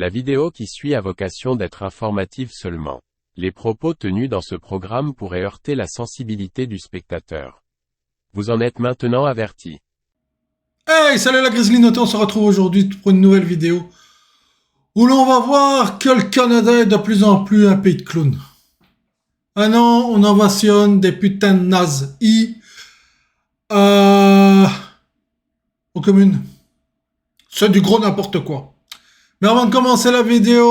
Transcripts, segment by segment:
La vidéo qui suit a vocation d'être informative seulement. Les propos tenus dans ce programme pourraient heurter la sensibilité du spectateur. Vous en êtes maintenant averti. Hey, salut la Grizzly Notée, on se retrouve aujourd'hui pour une nouvelle vidéo où l'on va voir que le Canada est de plus en plus un pays de clowns. Ah non, on ovationne des putains de nazis aux communes. C'est du gros n'importe quoi. Mais avant de commencer la vidéo,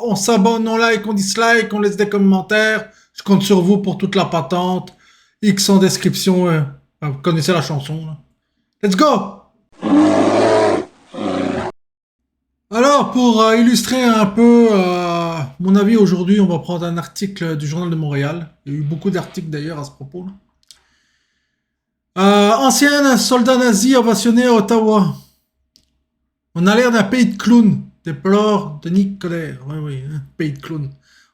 on s'abonne, on like, on dislike, on laisse des commentaires. Je compte sur vous pour toute la patente. X en description, vous connaissez la chanson. Là. Let's go! Alors, pour illustrer un peu mon avis aujourd'hui, on va prendre un article du Journal de Montréal. Il y a eu beaucoup d'articles d'ailleurs à ce propos. Ancien soldat nazi ovationné à Ottawa. On a l'air d'un pays de clowns, déplore Denis Coderre. Oui, un pays de clowns.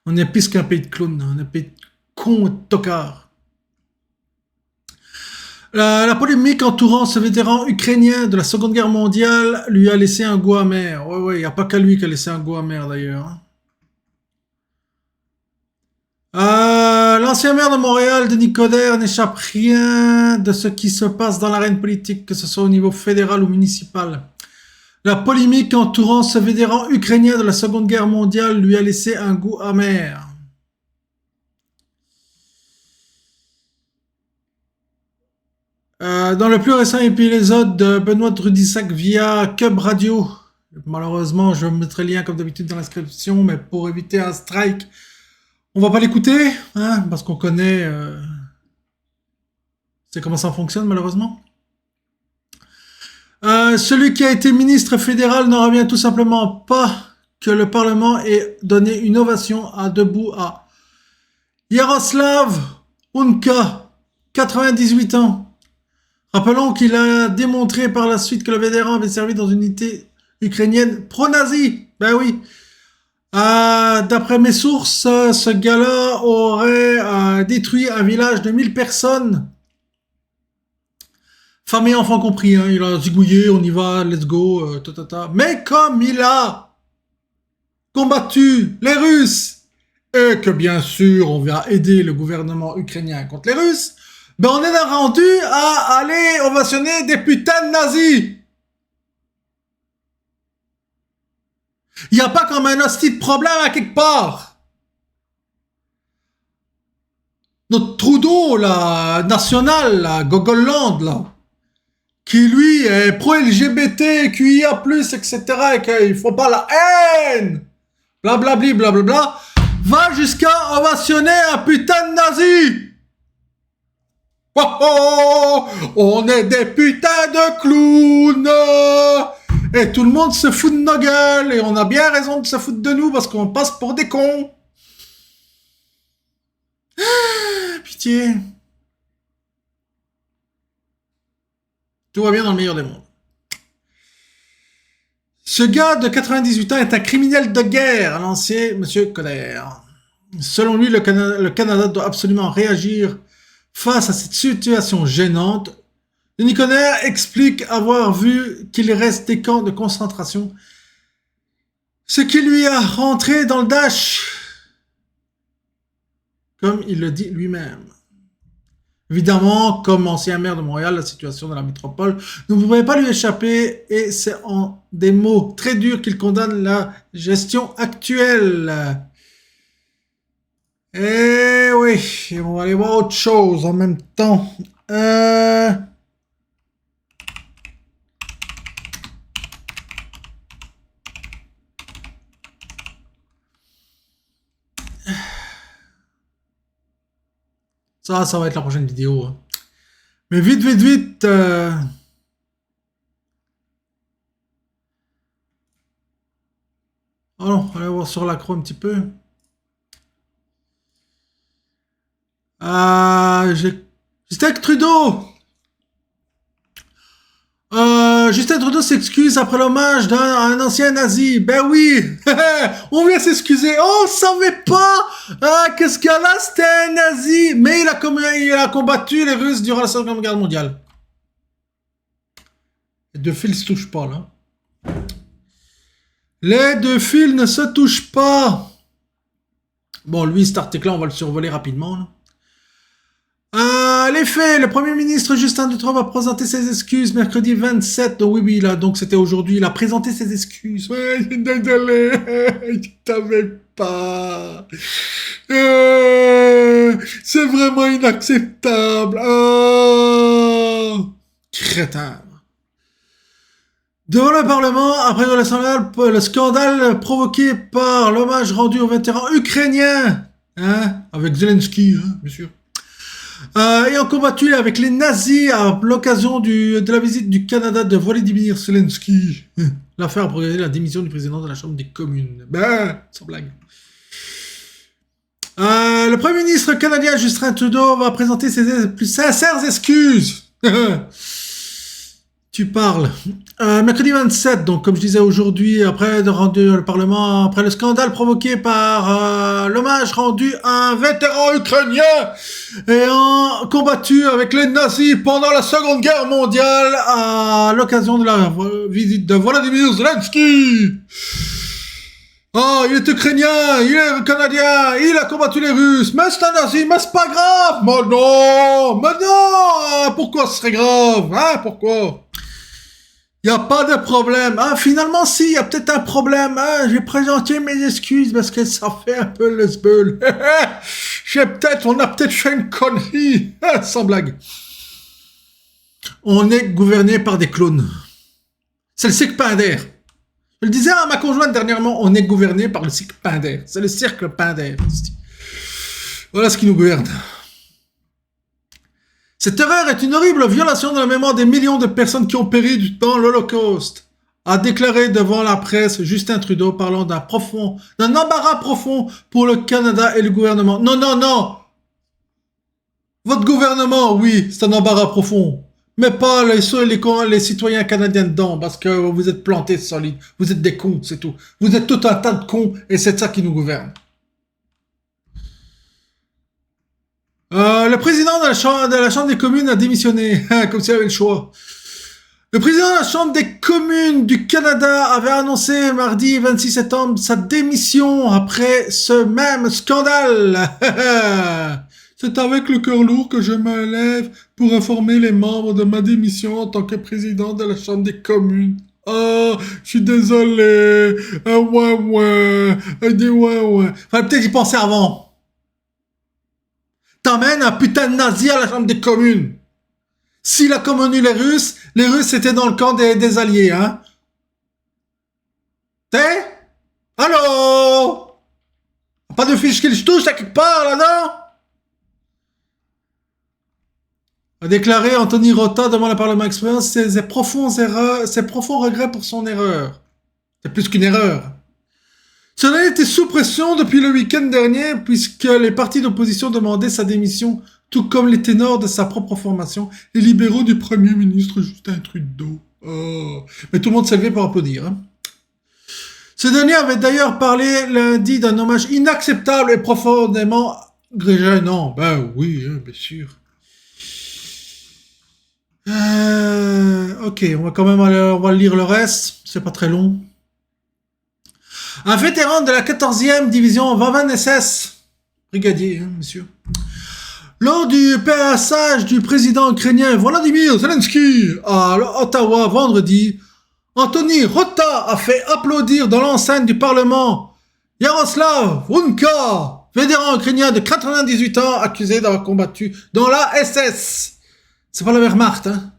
On est plus qu'un pays de clowns, on est un pays de cons et de tocards. La polémique entourant ce vétéran ukrainien de la Seconde Guerre mondiale lui a laissé un goût amer. Ouais, il n'y a pas qu'à lui qui a laissé un goût amer d'ailleurs. L'ancien maire de Montréal, Denis Coderre, n'échappe rien de ce qui se passe dans l'arène politique, que ce soit au niveau fédéral ou municipal. La polémique entourant ce vétéran ukrainien de la Seconde Guerre mondiale lui a laissé un goût amer. Dans le plus récent épisode de Benoît Drudissac via Cub Radio, malheureusement je mettrai le lien comme d'habitude dans l'inscription, mais pour éviter un strike, on va pas l'écouter, hein, parce qu'on connaît c'est comment ça fonctionne malheureusement. Celui qui a été ministre fédéral n'en revient tout simplement pas que le Parlement ait donné une ovation à debout à Yaroslav Unka, 98 ans. Rappelons qu'il a démontré par la suite que le vétéran avait servi dans une unité ukrainienne pro-nazi. Ben oui. D'après mes sources, ce gars-là aurait détruit un village de 1000 personnes. Femmes et enfants compris. Hein. Il a zigouillé, on y va, let's go. Mais comme il a combattu les Russes, et que bien sûr on va aider le gouvernement ukrainien contre les Russes, ben on est rendu à aller ovationner des putains de nazis. Il n'y a pas comme un hostie de problème à quelque part. Notre Trudeau, là, national, là, Gogolland, là, qui lui est pro-LGBT, QIA+, etc., et qu'il faut pas la haine, blablabli, blablabla, va jusqu'à ovationner un putain de nazi. Oh oh, on est des putains de clowns et tout le monde se fout de nos gueules et on a bien raison de se foutre de nous parce qu'on passe pour des cons. Pitié. Tout va bien dans le meilleur des mondes. Ce gars de 98 ans est un criminel de guerre, l'ancien monsieur Coderre. Selon lui, le Canada doit absolument réagir face à cette situation gênante. Denis Coderre explique avoir vu qu'il reste des camps de concentration, ce qui lui a rentré dans le dash, comme il le dit lui-même. Évidemment, comme ancien maire de Montréal, la situation de la métropole ne pouvait pas lui échapper et c'est en des mots très durs qu'il condamne la gestion actuelle. Eh oui, on va aller voir autre chose en même temps. Ça va être la prochaine vidéo. Hein. Mais vite. Alors, on va aller voir sur l'accro un petit peu. Justin Trudeau. Justin Trudeau s'excuse après l'hommage d'un ancien nazi. Ben oui, on vient s'excuser. Oh, on savait pas que ce gars-là c'était un nazi. Mais il a combattu les Russes durant la Seconde Guerre mondiale. Les deux fils se touchent pas là. Les deux fils ne se touchent pas. Bon, lui, cet article-là, on va le survoler rapidement. Là. Les faits, le Premier ministre Justin Trudeau va présenter ses excuses mercredi 27. Donc, oui, là, donc c'était aujourd'hui. Il a présenté ses excuses. Ouais, désolé, je t'avais pas. C'est vraiment inacceptable. Crétin. Devant le Parlement, après le scandale provoqué par l'hommage rendu aux vétérans ukrainiens, hein, avec Zelensky, hein, bien sûr, ayant combattu avec les nazis à l'occasion de la visite du Canada de Volodymyr Zelensky. L'affaire a provoqué la démission du président de la Chambre des communes. Ben, sans blague. Le Premier ministre canadien Justin Trudeau va présenter ses plus sincères excuses. Tu parles. Mercredi 27, donc comme je disais aujourd'hui, après de rendu le Parlement, après le scandale provoqué par l'hommage rendu à un vétéran ukrainien ayant combattu avec les nazis pendant la Seconde Guerre mondiale à l'occasion de la visite de Volodymyr Zelensky. Il est ukrainien, il est canadien, il a combattu les Russes, mais c'est un nazi, mais c'est pas grave. Mais non, pourquoi ce serait grave, hein, pourquoi? Il n'y a pas de problème. Finalement, si, il y a peut-être un problème. J'ai présenté mes excuses parce que ça fait un peu le sbeul. On a peut-être fait une connerie. Sans blague. On est gouverné par des clones. C'est le cirque Pinder. Je le disais à ma conjointe dernièrement, on est gouverné par le cirque Pinder. C'est le cirque Pinder. Voilà ce qui nous gouverne. Cette erreur est une horrible violation de la mémoire des millions de personnes qui ont péri dans l'Holocauste, a déclaré devant la presse Justin Trudeau, parlant d'un embarras profond pour le Canada et le gouvernement. Non. Votre gouvernement, oui, c'est un embarras profond. Mais pas les citoyens canadiens dedans, parce que vous êtes plantés solides. Vous êtes des cons, c'est tout. Vous êtes tout un tas de cons, et c'est ça qui nous gouverne. Le président de la Chambre des communes a démissionné, comme s'il avait le choix. Le président de la Chambre des communes du Canada avait annoncé mardi 26 septembre sa démission après ce même scandale. C'est avec le cœur lourd que je me lève pour informer les membres de ma démission en tant que président de la Chambre des communes. Je suis désolé. Ouais. Fallait peut-être y penser avant. T'emmènes un putain de nazi à la Chambre des communes. S'il a connu les Russes étaient dans le camp des Alliés, hein. Allô? Pas de fiche qu'il se touche à quelque part, là-dedans? A déclaré Anthony Rota devant le Parlement exprimant ses profonds regrets pour son erreur. C'est plus qu'une erreur. Cela était sous pression depuis le week-end dernier, puisque les partis d'opposition demandaient sa démission, tout comme les ténors de sa propre formation, les libéraux du Premier ministre Justin Trudeau. Mais tout le monde s'est levé pour applaudir. Hein. Ce dernier avait d'ailleurs parlé lundi d'un hommage inacceptable et profondément gênant. Ben oui, hein, bien sûr. Ok, on va lire le reste, c'est pas très long. Un vétéran de la 14e division Vavan SS, brigadier, hein, monsieur. Lors du passage du président ukrainien Volodymyr Zelensky à Ottawa vendredi, Anthony Rota a fait applaudir dans l'enceinte du Parlement Yaroslav Runka, vétéran ukrainien de 98 ans accusé d'avoir combattu dans la SS. C'est pas la Wehrmacht, hein.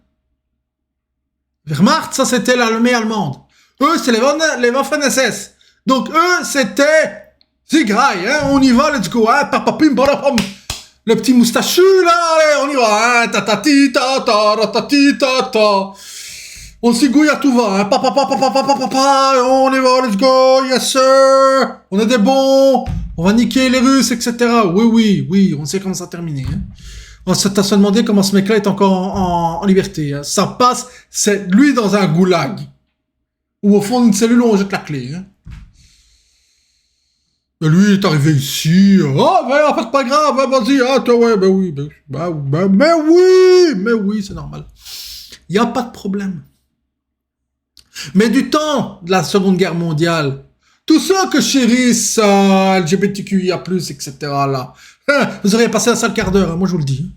Wehrmacht, ça c'était l'armée allemande. Eux, c'est les Waffen-SS. Donc eux, c'était Zigraï, hein, on y va, let's go, hein, papapim, barapam. Le petit moustachu, là, allez, on y va, hein, tatati, tata, ratati, tata. On s'ygouille à tout va, hein, papa, on y va, let's go, yes sir. On est des bons, on va niquer les Russes, etc. Oui, on sait comment ça a terminé, hein. On s'est à se demander comment ce mec-là est encore en liberté, hein. Ça passe, c'est lui dans un goulag. Ou au fond d'une cellule où on jette la clé, hein. Et lui, il est arrivé ici. En fait, pas grave, vas-y, toi, ouais, mais oui, c'est normal. Il n'y a pas de problème. Mais du temps de la Seconde Guerre mondiale, tous ceux que chérissent LGBTQIA+, etc. là, vous auriez passé un sale quart d'heure, hein, moi je vous le dis.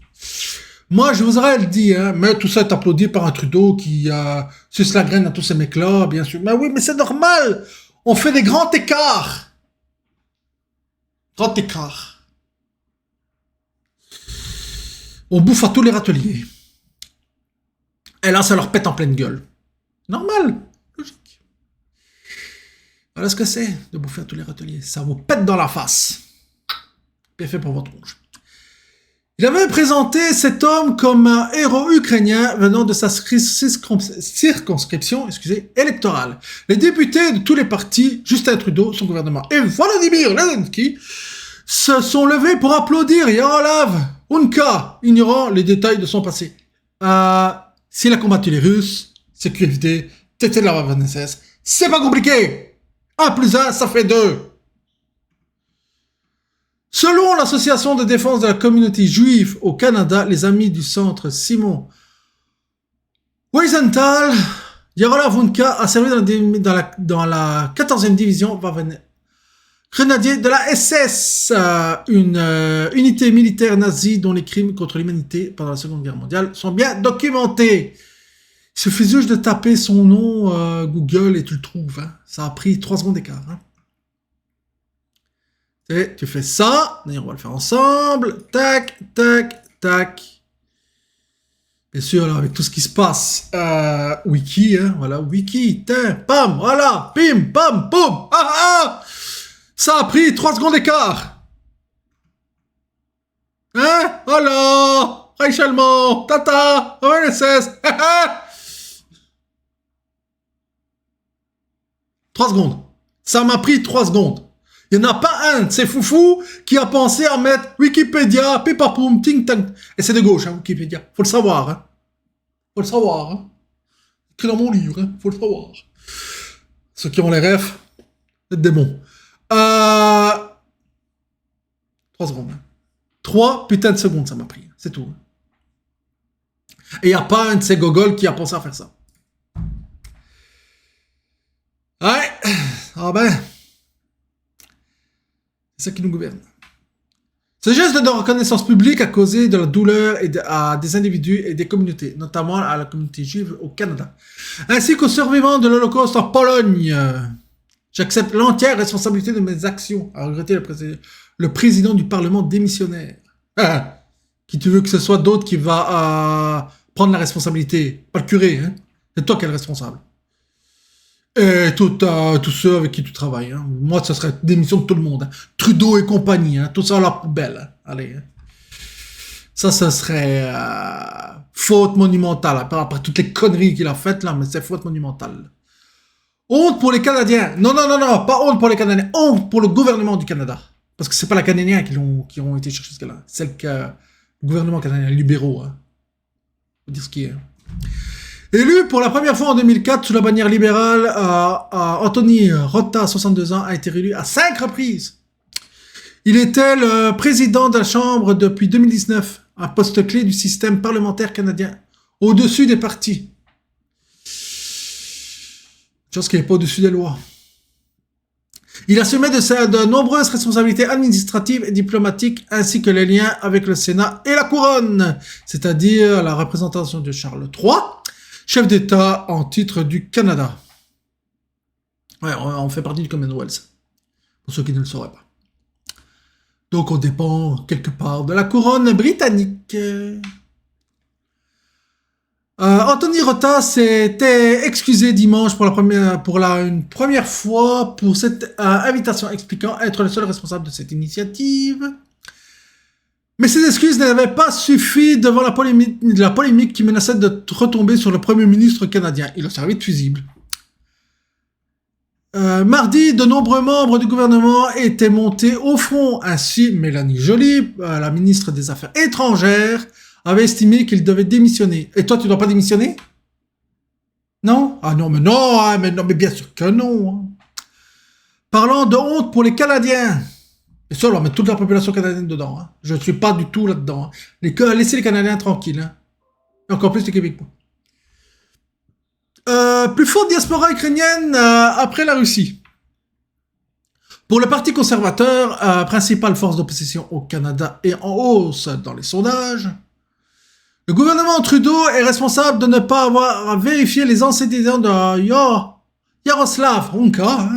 Moi je vous aurais le dit, hein, mais tout ça est applaudi par un Trudeau qui suce la graine à tous ces mecs-là, bien sûr. Mais oui, mais c'est normal. On fait des grands écarts. Grand écart. On bouffe à tous les râteliers. Et là, ça leur pète en pleine gueule. Normal. Logique. Voilà ce que c'est de bouffer à tous les râteliers. Ça vous pète dans la face. Bien fait pour votre tronche. Il avait présenté cet homme comme un héros ukrainien venant de sa circonscription électorale. Les députés de tous les partis, Justin Trudeau, son gouvernement, et Volodymyr Zelensky se sont levés pour applaudir Yaroslav Hunka, ignorant les détails de son passé. S'il a combattu les Russes, c'est QFD, t'étais de la RNSS, c'est pas compliqué. 1 + 1, ça fait 2. Selon l'association de défense de la communauté juive au Canada, les amis du centre Simon Wiesenthal, Yaroslav Hunka a servi dans la 14e division grenadier de la SS, une unité militaire nazie dont les crimes contre l'humanité pendant la Seconde Guerre mondiale sont bien documentés. Il suffit juste de taper son nom Google et tu le trouves. Hein. Ça a pris 3 secondes d'écart. Hein. Et tu fais ça. D'ailleurs, on va le faire ensemble. Tac, tac, tac. Bien sûr, là, avec tout ce qui se passe. Wiki, hein, voilà, wiki. Pam, voilà. Pim, pam, poum. Ah, ah. Ça a pris 3 secondes d'écart. Hein? Voilà. Rachellement. Tata. ONSS. 3 secondes. Ça m'a pris 3 secondes. Il n'y en a pas un de ces foufous qui a pensé à mettre Wikipédia, pipapoum, ting tang. Et c'est de gauche, hein, Wikipédia. Faut le savoir, hein. Faut le savoir, hein. Écrit dans mon livre, hein. Faut le savoir. Ceux qui ont les refs, c'est des bons. 3 secondes. 3 putains de secondes, ça m'a pris. C'est tout. Et il n'y a pas un de ces gogoles qui a pensé à faire ça. Ouais. Ah ben. C'est ça qui nous gouverne. Ce geste de reconnaissance publique a causé de la douleur à des individus et des communautés, notamment à la communauté juive au Canada, ainsi qu'aux survivants de l'Holocauste en Pologne. J'accepte l'entière responsabilité de mes actions, a regretté le président du Parlement démissionnaire. Qui tu veux que ce soit d'autre qui va prendre la responsabilité, pas le curé, hein. C'est toi qui es le responsable. Et tous ceux avec qui tu travailles. Hein. Moi, ça serait démission de tout le monde. Hein. Trudeau et compagnie. Hein. Tout ça à la poubelle. Hein. Allez. Hein. Ça serait faute monumentale. Après toutes les conneries qu'il a faites, là, mais c'est faute monumentale. Honte pour les Canadiens. Non, pas honte pour les Canadiens. Honte pour le gouvernement du Canada. Parce que c'est pas les Canadiens qui ont été chercher ce gars-là. C'est le gouvernement canadien, libéraux. Hein. Faut dire ce qui est. Élu pour la première fois en 2004 sous la bannière libérale, Anthony Rota, 62 ans, a été réélu à 5 reprises. Il était le président de la Chambre depuis 2019, un poste clé du système parlementaire canadien, au-dessus des partis. Chose qui n'est pas au-dessus des lois. Il assumait de nombreuses responsabilités administratives et diplomatiques, ainsi que les liens avec le Sénat et la Couronne, c'est-à-dire la représentation de Charles III, chef d'État en titre du Canada. Ouais, on fait partie du Commonwealth, pour ceux qui ne le sauraient pas. Donc on dépend quelque part de la couronne britannique. Anthony Rota s'était excusé dimanche une première fois pour cette invitation, expliquant être le seul responsable de cette initiative. Mais ces excuses n'avaient pas suffi devant la polémique qui menaçait de retomber sur le Premier ministre canadien. Il a servi de fusible. Mardi, de nombreux membres du gouvernement étaient montés au front. Ainsi, Mélanie Joly, la ministre des Affaires étrangères, avait estimé qu'il devait démissionner. Et toi, tu dois pas démissionner? Non? Ah non, mais bien sûr que non. Hein. Parlant de honte pour les Canadiens. Et ça, on va mettre toute la population canadienne dedans. Hein. Je ne suis pas du tout là-dedans. Hein. Laissez les Canadiens tranquilles. Hein. Et encore plus les Québécois. Plus forte diaspora ukrainienne après la Russie. Pour le Parti conservateur, principale force d'opposition au Canada et en hausse dans les sondages, le gouvernement Trudeau est responsable de ne pas avoir vérifié les antécédents de Yaroslav Hunka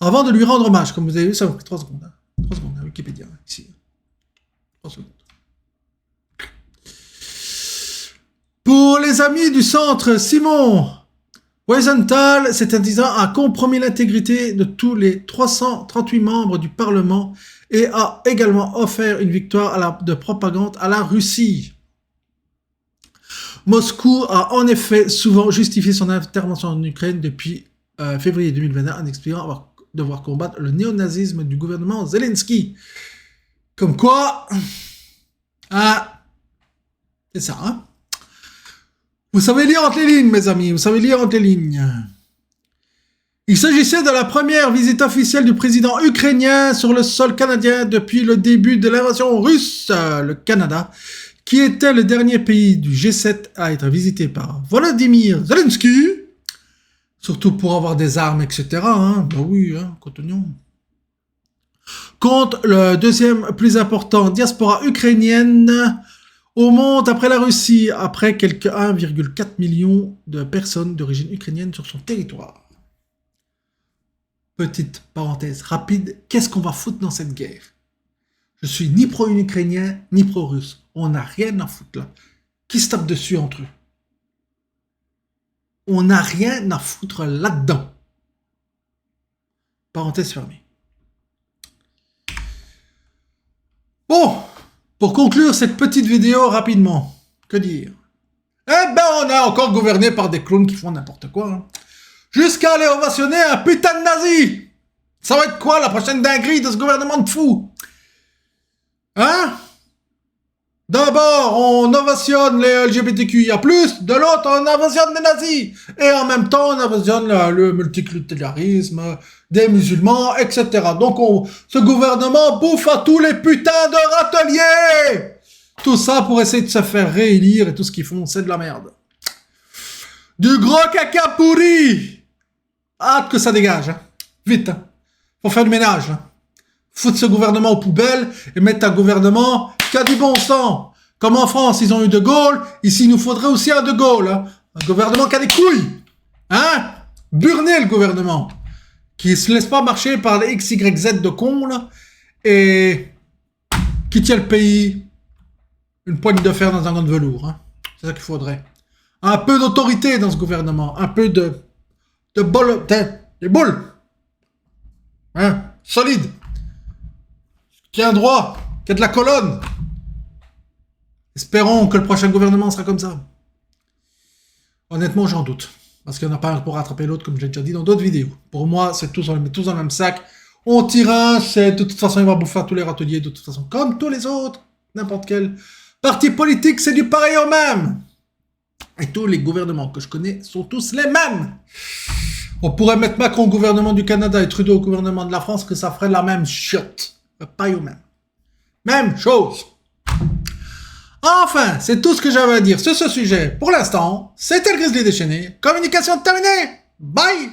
avant de lui rendre hommage. Comme vous avez vu, ça m'a pris 3 secondes. 3 secondes, Wikipédia, ici. 3 secondes. Pour les amis du centre, Simon Wiesenthal, c'est-à-dire a compromis l'intégrité de tous les 338 membres du Parlement et a également offert une victoire de propagande à la Russie. Moscou a en effet souvent justifié son intervention en Ukraine depuis février 2021 en expliquant devoir combattre le néonazisme du gouvernement Zelensky. Comme quoi, c'est ça, hein? Vous savez lire entre les lignes, mes amis, vous savez lire entre les lignes. Il s'agissait de la première visite officielle du président ukrainien sur le sol canadien depuis le début de l'invasion russe, le Canada, qui était le dernier pays du G7 à être visité par Volodymyr Zelensky, surtout pour avoir des armes, etc. Bah oui, cotonnion. Contre le deuxième plus important diaspora ukrainienne au monde après la Russie, après quelques 1,4 million de personnes d'origine ukrainienne sur son territoire. Petite parenthèse rapide, qu'est-ce qu'on va foutre dans cette guerre? Je suis ni pro-ukrainien, ni pro-russe. On n'a rien à foutre là. Qui se tape dessus entre eux? On n'a rien à foutre là-dedans. Parenthèse fermée. Bon, pour conclure cette petite vidéo rapidement, que dire? Eh ben, on est encore gouverné par des clowns qui font n'importe quoi. Jusqu'à aller ovationner un putain de nazi. Ça va être quoi la prochaine dinguerie de ce gouvernement de fous? Hein? D'abord, on ovationne les LGBTQIA+, de l'autre, on ovationne les nazis. Et en même temps, on ovationne le multiculturalisme, des musulmans, etc. Donc, ce gouvernement bouffe à tous les putains de râteliers. Tout ça pour essayer de se faire réélire et tout ce qu'ils font, c'est de la merde. Du gros caca pourri. Hâte que ça dégage. Vite. Faut faire le ménage. Foutre ce gouvernement aux poubelles et mettre un gouvernement qui a du bon sens. Comme en France, ils ont eu De Gaulle. Ici, il nous faudrait aussi un De Gaulle. Un gouvernement qui a des couilles. Burner le gouvernement. Qui se laisse pas marcher par les XYZ de cons, là. Et qui tient le pays une poigne de fer dans un gant de velours. C'est ça qu'il faudrait. Un peu d'autorité dans ce gouvernement. Un peu de bol... Des boules. Solide. Qui a un droit, qui a de la colonne. Espérons que le prochain gouvernement sera comme ça. Honnêtement, j'en doute. Parce qu'il n'y en a pas un pour rattraper l'autre, comme j'ai déjà dit dans d'autres vidéos. Pour moi, c'est tous dans le même sac. On tire un, c'est de toute façon, il va bouffer à tous les râteliers, de toute façon, comme tous les autres. N'importe quel parti politique, c'est du pareil au même. Et tous les gouvernements que je connais sont tous les mêmes. On pourrait mettre Macron au gouvernement du Canada et Trudeau au gouvernement de la France, que ça ferait la même chiotte. Pas au même. Même chose. Enfin, c'est tout ce que j'avais à dire sur ce sujet. Pour l'instant, c'était le Grizzly déchaîné. Communication terminée. Bye.